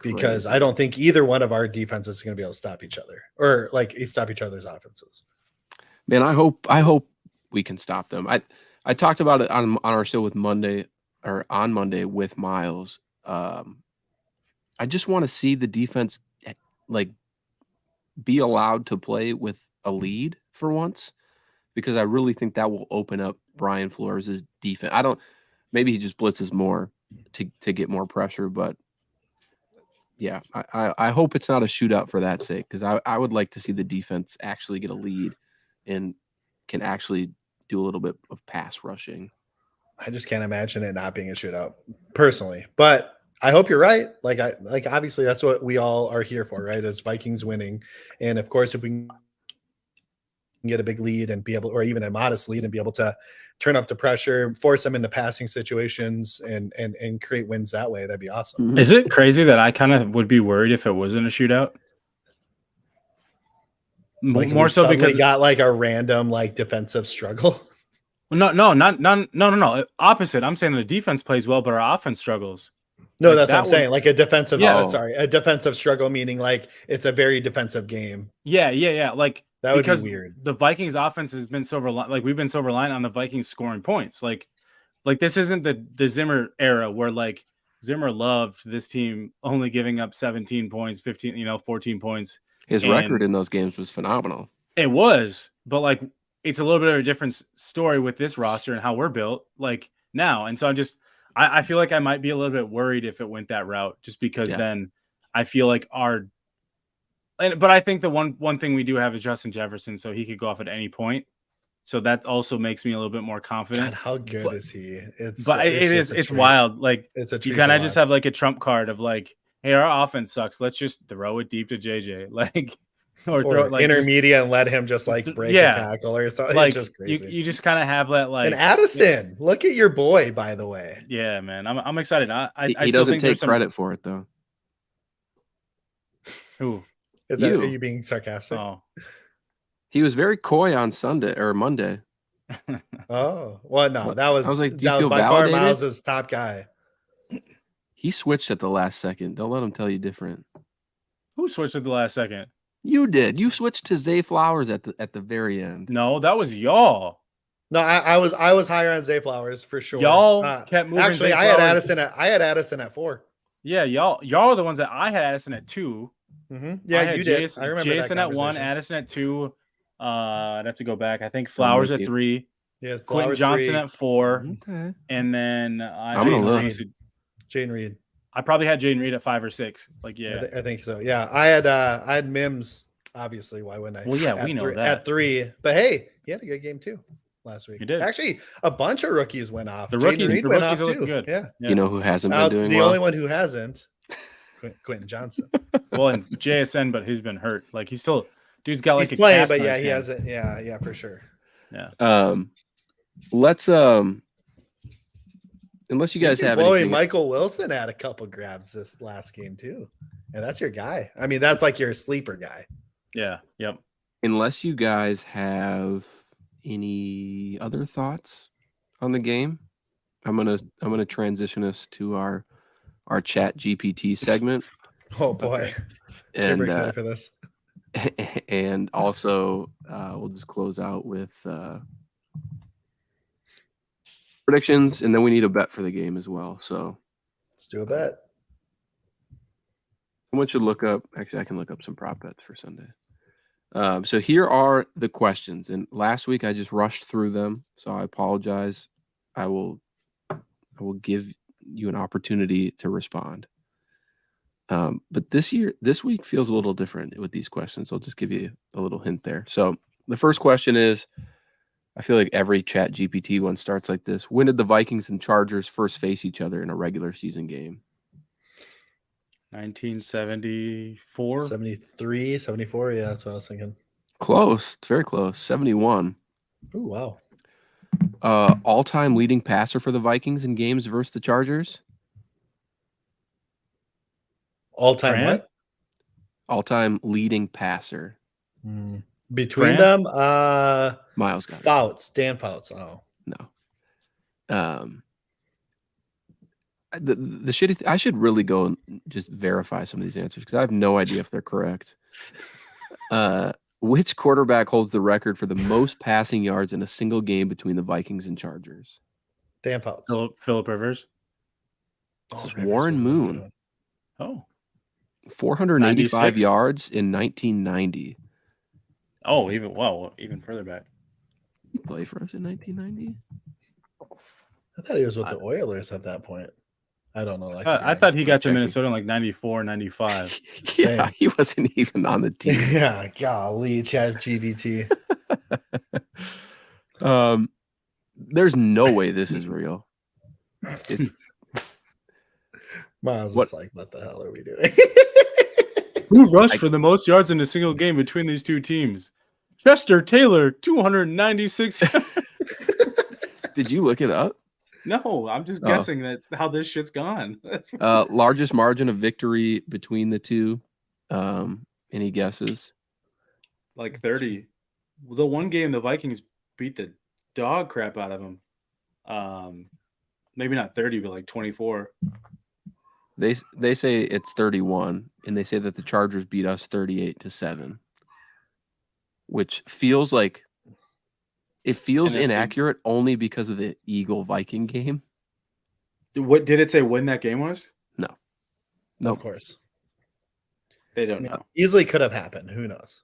Because I don't think either one of our defenses is going to be able to stop each other, or like stop each other's offenses. Man, I hope we can stop them. I talked about it on our show on Monday with Miles. I just want to see the defense like be allowed to play with a lead for once, because I really think that will open up Brian Flores' defense. Maybe he just blitzes more to get more pressure, but yeah, I hope it's not a shootout for that sake, because I would like to see the defense actually get a lead and can actually do a little bit of pass rushing. I just can't imagine it not being a shootout personally, but I hope you're right. Like obviously that's what we all are here for, right? As Vikings winning. And of course, if we can get a big lead and be able, or even a modest lead, and be able to turn up the pressure, force them into passing situations and create wins that way, that'd be awesome. Is it crazy that I kind of would be worried if it wasn't a shootout? Like more so because we got like a random like defensive struggle. No. Opposite. I'm saying the defense plays well, but our offense struggles. No, like that's what I'm saying. Like a defensive, a defensive struggle, meaning like it's a very defensive game. Yeah. Like that would be weird. The Vikings offense has been so we've been so reliant on the Vikings scoring points. Like this isn't the Zimmer era where like Zimmer loved this team only giving up 17 points, 15, 14 points. His record in those games was phenomenal. It was, but like it's a little bit of a different story with this roster and how we're built like now. And so I feel like I might be a little bit worried if it went that route, just because then I feel like but I think the one thing we do have is Justin Jefferson, so he could go off at any point. So that also makes me a little bit more confident. God, how good is he? It's wild. Like you kind of just have like a trump card of like, hey, our offense sucks. Let's just throw it deep to JJ, like, or throw it like intermediate and let him just like break a tackle or something. Like, it's just crazy. You just kind of have that like. And Addison, look at your boy, by the way. Yeah, man, I'm excited. He doesn't take credit for it though. Who? Are you being sarcastic? Oh. He was very coy on Sunday or Monday. Oh, well, no, that was like, that was by far Miles' top guy. He switched at the last second. Don't let him tell you different. Who switched at the last second? You did. You switched to Zay Flowers at the very end. No, that was y'all. No, I was higher on Zay Flowers for sure. Y'all kept moving. Actually, Zay I had Flowers. Addison at 4. Yeah, y'all are the ones that I had Addison at 2. Mm-hmm. Yeah, you did. I remember Jason that at 1, Addison at 2. I'd have to go back. I think Flowers at 3. Yeah, Quentin Johnson 3. at 4. Okay. And then Jaden Reed. I probably had Jaden Reed at 5 or 6. Like, yeah. I think so. Yeah, I had Mims. Obviously, why wouldn't I? Well, yeah, we know that at 3. But hey, he had a good game too last week. He did. Actually, a bunch of rookies went off. The rookies went are off looking too. good. Yeah. You know who hasn't been doing the well? only one who hasn't, Quentin Johnson. Well, and JSN, but he's been hurt. Like he's still, dude's got like he's a playing, cast but on yeah, his he hand. hasn't. Yeah, for sure. Yeah. Let's unless you guys have anything. Michael Wilson had a couple grabs this last game too, and that's your guy. I mean, that's like your sleeper guy. Yeah. Yep. Unless you guys have any other thoughts on the game, I'm gonna transition us to our chat GPT segment. Oh boy, super excited for this. And also we'll just close out with predictions, and then we need a bet for the game as well. So let's do a bet. Someone should look up. Actually, I can look up some prop bets for Sunday. So here are the questions, and last week I just rushed through them, so I apologize. I will give you an opportunity to respond. But this week feels a little different with these questions. I'll just give you a little hint there. So the first question is, I feel like every chat GPT one starts like this. When did the Vikings and Chargers first face each other in a regular season game? 1974? 73, 74. Yeah, that's what I was thinking. Close. It's very close. 71. Oh, wow. All-time leading passer for the Vikings in games versus the Chargers? All-time what? All-time leading passer. Between them, Miles got Fouts, Dan Fouts. Oh no. The shitty. I should really go and just verify some of these answers because I have no idea if they're correct. Which quarterback holds the record for the most passing yards in a single game between the Vikings and Chargers? Dan Fouts. Phillip Rivers. This is Warren Moon. Oh. 485 96? yards in 1990. Oh, even further back. Did he play for us in 1990? I thought he was with the Oilers at that point. I don't know. I thought he got to Minnesota in like 94, 95. Yeah, he wasn't even on the team. Yeah, golly, Chat GBT. There's no way this is real. Miles is like, what the hell are we doing? Who rushed for the most yards in a single game between these two teams? Chester Taylor, 296. Did you look it up? No, I'm just guessing that's how this shit's gone. Largest margin of victory between the two. Any guesses? Like 30. The one game the Vikings beat the dog crap out of them. Maybe not 30, but like 24. They say it's 31, and they say that the Chargers beat us 38-7, which feels like inaccurate only because of the Eagle-Viking game. What did it say when that game was? No. Of course. They don't know. Easily could have happened. Who knows?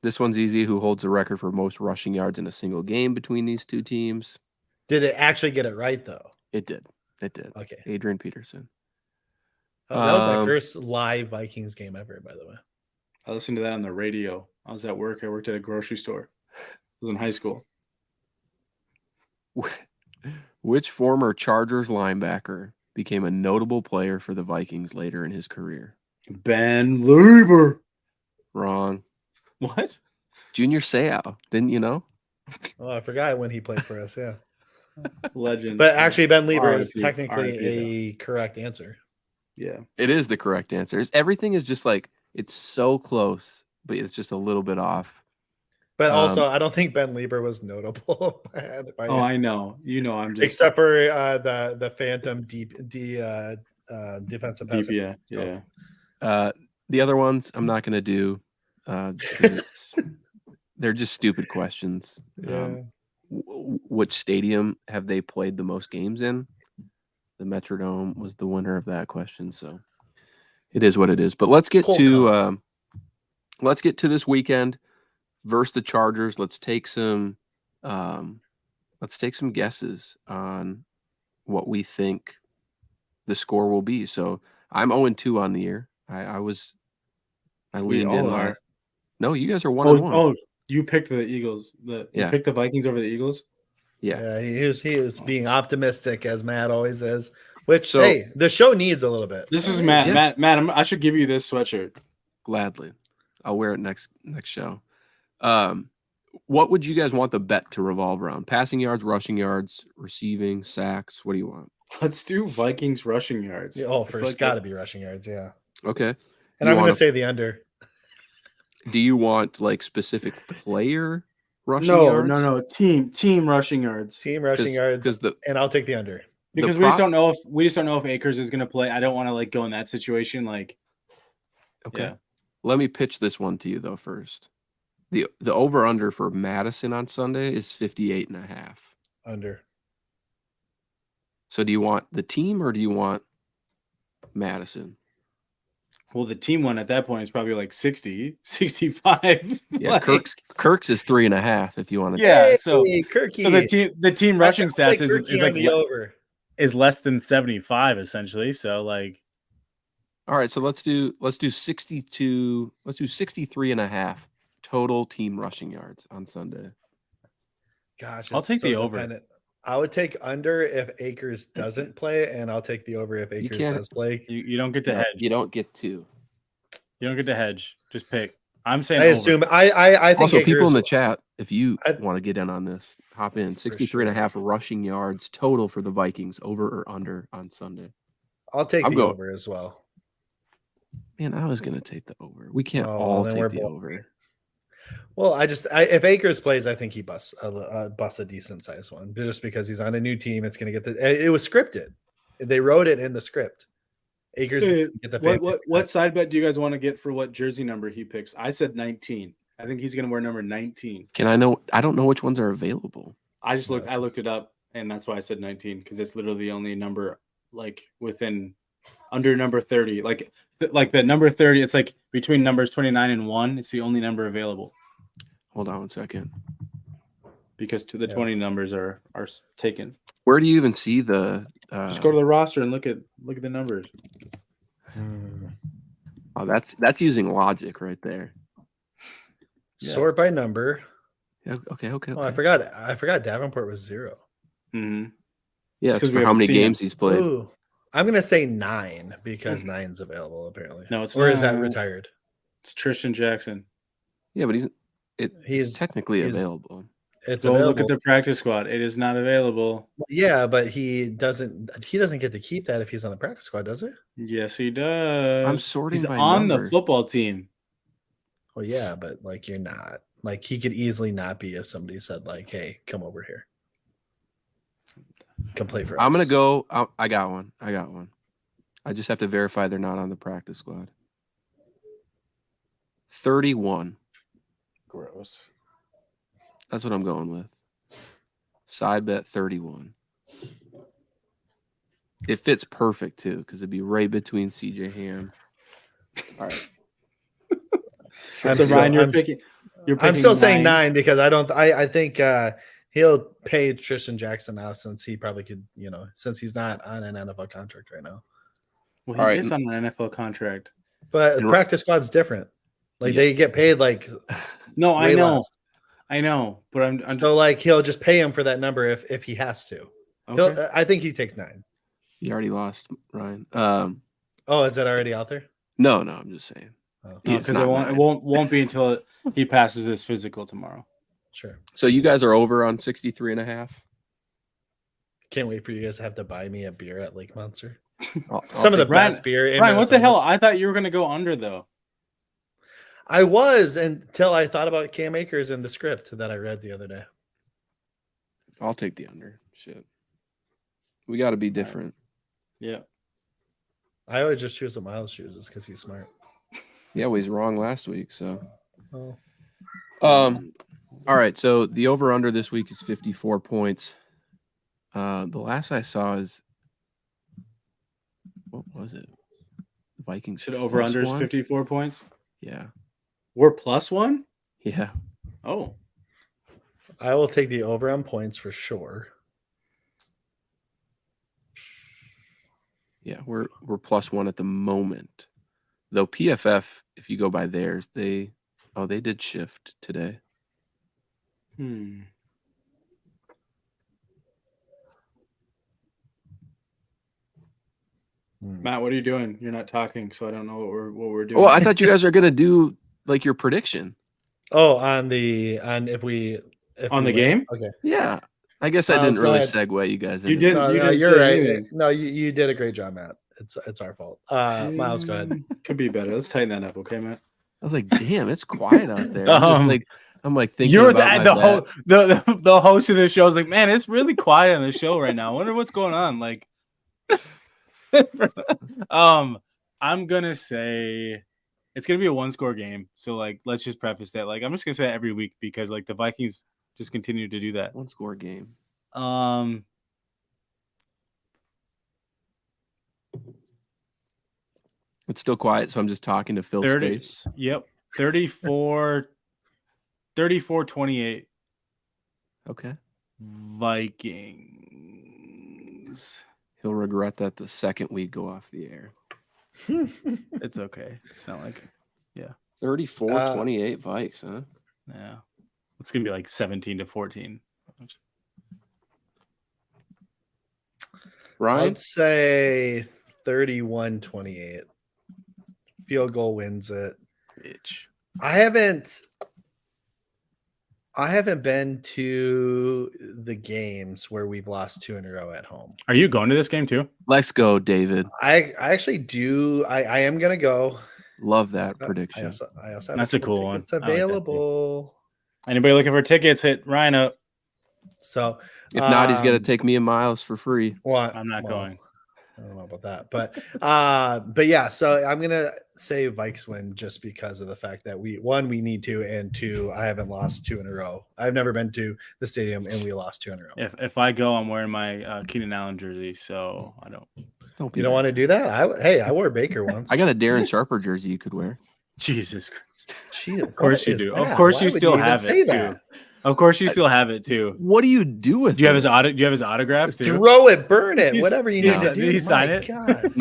This one's easy. Who holds the record for most rushing yards in a single game between these two teams? Did it actually get it right, though? It did. Okay. Adrian Peterson. That was my first live Vikings game ever, by the way. I listened to that on the radio. I was at work. I worked at a grocery store. I was in high school. Which former Chargers linebacker became a notable player for the Vikings later in his career? Ben Lieber. Wrong. What? Junior Seau. Didn't you know? Oh, I forgot when he played for us. Yeah. Legend. But actually, Ben Lieber is RIP, technically RIP, a correct answer. Yeah. It is the correct answer. Everything is just like, it's so close, but it's just a little bit off. But also, I don't think Ben Lieber was notable. I know. I'm just except for the Phantom defensive pass. yeah. The other ones I'm not going to do. 'Cause they're just stupid questions. Yeah. Which stadium have they played the most games in? The Metrodome was the winner of that question, so it is what it is. But let's get to this weekend versus the Chargers. Let's take some guesses on what we think the score will be. So I'm 0-2 on the year. I We leaned all in. are. No, you guys are 1-1. Oh, you picked the Eagles. You picked the Vikings over the Eagles? Yeah. He is being optimistic, as Matt always is. Which, So- hey, the show needs a little bit. This is Matt. Yeah. Matt, I should give you this sweatshirt. Gladly. I'll wear it next show. What would you guys want the bet to revolve around? Passing yards, rushing yards, receiving, sacks? What do you want? Let's do Vikings rushing yards. Yeah, oh, I feel first like got to that's- be rushing yards, yeah. Okay. And I'm going to say the under. Do you want like specific player rushing No, yards? no. Team rushing yards. Team rushing yards, Because and I'll take the under. Because we just don't know if Akers is going to play. I don't want to like go in that situation. Like, Okay. yeah. Let me pitch this one to you though first. The over under for Madison on Sunday is 58.5. Under. So do you want the team or do you want Madison? Well, the team one at that point is probably like 60, 65. Yeah, Like, Kirk's is 3.5 if you want to. Yeah, so Kirky. the team rushing I'll stats take Kirky on the over. Is less than 75 essentially. So like, All right, so let's do 62. Let's do 63.5 total team rushing yards on Sunday. Gosh, I'll it's take so the over. dependent. I would take under if Akers doesn't play, and I'll take the over if Akers can't- does play. you don't get to No, hedge. you don't get to. You don't get to hedge. Just pick. I'm saying I over. assume I think Also, Akers, people in the chat, if you I- want to get in on this, hop in. 63.5 rushing yards total for the Vikings, over or under on Sunday. I'll take I'm the going- over as well. Man, I was gonna take the over. We can't Oh, all then take we're the both- over. Well, if Akers plays, I think he busts a decent sized one just because he's on a new team. It's going to get it was scripted. They wrote it in the script. Akers get the What side bet do you guys want to get for what jersey number he picks? I said 19. I think he's going to wear number 19. I don't know which ones are available. I looked it up, and that's why I said 19 because it's literally the only number like within under number 30. Like the number 30, it's like between numbers 29 and 1. It's the only number available Hold on 1 second. because the 20 numbers are taken. Where do you even see the? Just go to the roster and look at the numbers. Oh, that's using logic right there. Sort by number. Yeah, okay. Oh, I forgot Davenport was 0. Mm-hmm. Yeah, It's it's 'cause we for how haven't many seen games he's played. Ooh, I'm gonna say 9 because 9's available apparently. No, it's or is that not. retired? It's Tristan Jackson. Yeah, but he's He's- technically he's- available. It's Go available. look at the practice squad. It is not available. Yeah, but he doesn't get to keep that if he's on the practice squad, does it? Yes, he does. I'm sorting He's by on number. the football team. Well, yeah, but like you're not. Like he could easily not be if somebody said like, "Hey, come over here, come play for us." I'm gonna go. I got one. I just have to verify they're not on the practice squad. 31. Gross. That's what I'm going with. Side bet 31. It fits perfect too, because it'd be right between CJ Ham. All right. I'm So still- Ryan, you're I'm- picking. I'm still saying 9 because I think he'll pay Tristan Jackson now since he probably could, since he's not on an NFL contract right now. Well, All he right. is on an NFL contract. But And- practice squad's different. Like Yeah. they get paid like No, I way know, less. but I'm So like he'll just pay him for that number if he has to. okay. I think he takes 9. You already lost, Ryan. Oh, is that already out there? No, I'm just saying. Oh, It's Because not it 9. won't be until he passes his physical tomorrow. sure. So you guys are over on 63.5. Can't wait for you guys to have to buy me a beer at Lake Monster. I'll Some of the take- Ryan- best beer. In Ryan, what the Minnesota. hell? I thought you were gonna go under though. I was until I thought about Cam Akers in the script that I read the other day. I'll take the under. Shit. We got to be different. Yeah. I always just choose what Miles chooses because he's smart. Yeah, well, he's wrong last week. So, Oh. all right. So the over under this week is 54 points. The last I saw is what was it? Vikings Should over under is 54 points. Yeah. We're +1. Yeah. Oh, I will take the over on points for sure. Yeah, we're +1 at the moment. Though PFF, if you go by theirs, they did shift today. Matt, what are you doing? You're not talking, so I don't know what we're doing. Oh, I thought you guys are gonna do like your prediction. Oh, on if we On the win? game? Okay. Yeah. I guess I Miles, didn't go really ahead. segue you guys. You into didn't. that. You didn't you're say right. anything. No, you did a great job, Matt. It's our fault. Miles, go ahead. Could be better. Let's tighten that up, okay, Matt? I was like, damn, it's quiet out there. I'm like thinking You're about the host of the show is like, man, it's really quiet on the show right now. I wonder what's going on. Like, I'm gonna say it's gonna be a 1-score game. So like, let's just preface that. Like, I'm just gonna say that every week because like the Vikings just continue to do that. 1-score game. It's still quiet, so I'm just talking to Phil 30. Space. Yep, 34-28. Okay. Vikings. He'll regret that the second we go off the air. It's okay. It's not like 34-28 Vikes, huh? yeah. It's gonna be like 17-14. Ryan? I'd say 31-28. Field goal wins it. Bitch. I haven't been to the games where we've lost 2 in a row at home. Are you going to this game too? Let's go, David. I actually do. I am gonna go. Love that I prediction. also have That's a cool one. It's I like that too. available. Anybody looking for tickets? Hit Ryan up. So If not, he's gonna take me and Miles for free. Well, I'm not going. I don't know about that, but yeah. So I'm gonna say Vikes win just because of the fact that we need to, and 2, I haven't lost 2 in a row. I've never been to the stadium and we lost 2 in a row. If I go, I'm wearing my Keenan Allen jersey, so I don't. You don't want to do that? I wore Baker once. I got a Darren Sharper jersey you could wear. Jesus Christ! Jeez, Of course you what is do. that? Of course Why you would still even have say it that? too. Of course you still have it too. What do you do with Do you have it? Do you have his autograph too? Throw it, burn it, He's- whatever you he's- need to do. did he sign My it? God.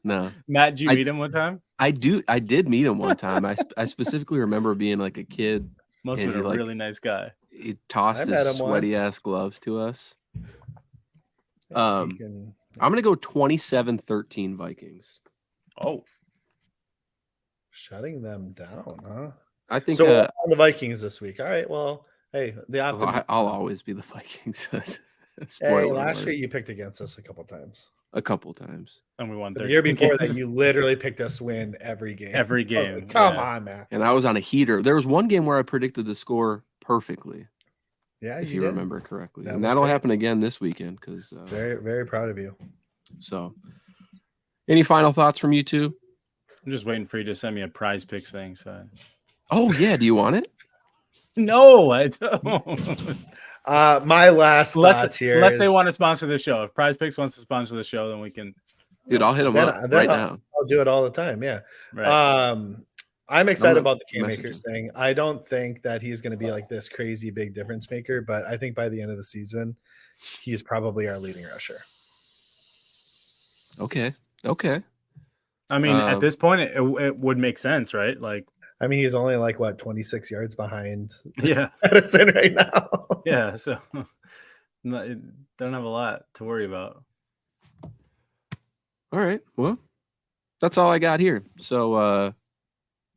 No. Matt, did you I- meet him one time? I did meet him one time. I specifically remember being like a kid. Must And have been a he, really nice guy. He tossed I met his him sweaty once. ass gloves to us. You can- I'm gonna go 27-13 Vikings. Oh, shutting them down, huh? I think So we're on the Vikings this week. All right. Well, hey, the I'll optimism. always be the Vikings. Hey, Spoiler last alert. year you picked against us a couple times. A couple times. and we won. But the year 13 before games. that, you literally picked us win every game. Every I was game, like, come yeah. on, man. And I was on a heater. There was one game where I predicted the score perfectly, Yeah, if you did. remember correctly. That And was that'll great. happen again this weekend because Very, very proud of you. so any final thoughts from you two? I'm just waiting for you to send me a prize picks thing. So Oh yeah, do you want it? no, I don't. My last thoughts here. Unless they is- want to sponsor the show. If Prize Picks wants to sponsor the show, then we can. Dude, I'll hit them Then- up then right now. I'll do it all the time. Yeah. Right. I'm excited gonna about the Cam message Akers him. thing. I don't think that he's going to be like this crazy big difference maker, but I think by the end of the season, he's probably our leading rusher. Okay. I mean, at Um, this point, it would make sense, right? Like, I mean, he's only like 26 yards behind yeah, Edison right now. yeah. So, don't have a lot to worry about. All right. Well, that's all I got here. So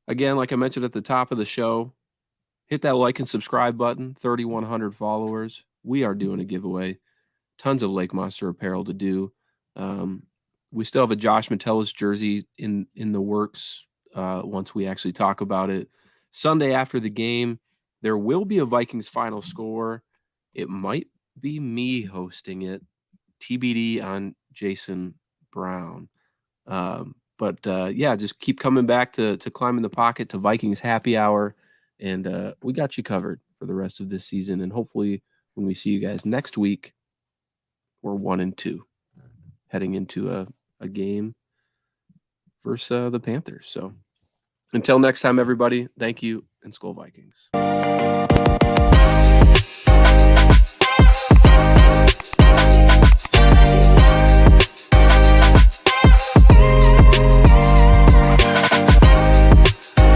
again, like I mentioned at the top of the show, hit that like and subscribe button. 3,100 followers. We are doing a giveaway. Tons of Lake Monster apparel to do. We still have a Josh Metellus jersey in the works. Once we actually talk about it, Sunday after the game, there will be a Vikings final score. It might be me hosting it. TBD on Jason Brown. But yeah, just keep coming back to Climbing the Pocket, to Vikings Happy Hour, and we got you covered for the rest of this season. And hopefully when we see you guys next week, we're 1-2 heading into a game versus the Panthers. So until next time, everybody, thank you, and Skol Vikings.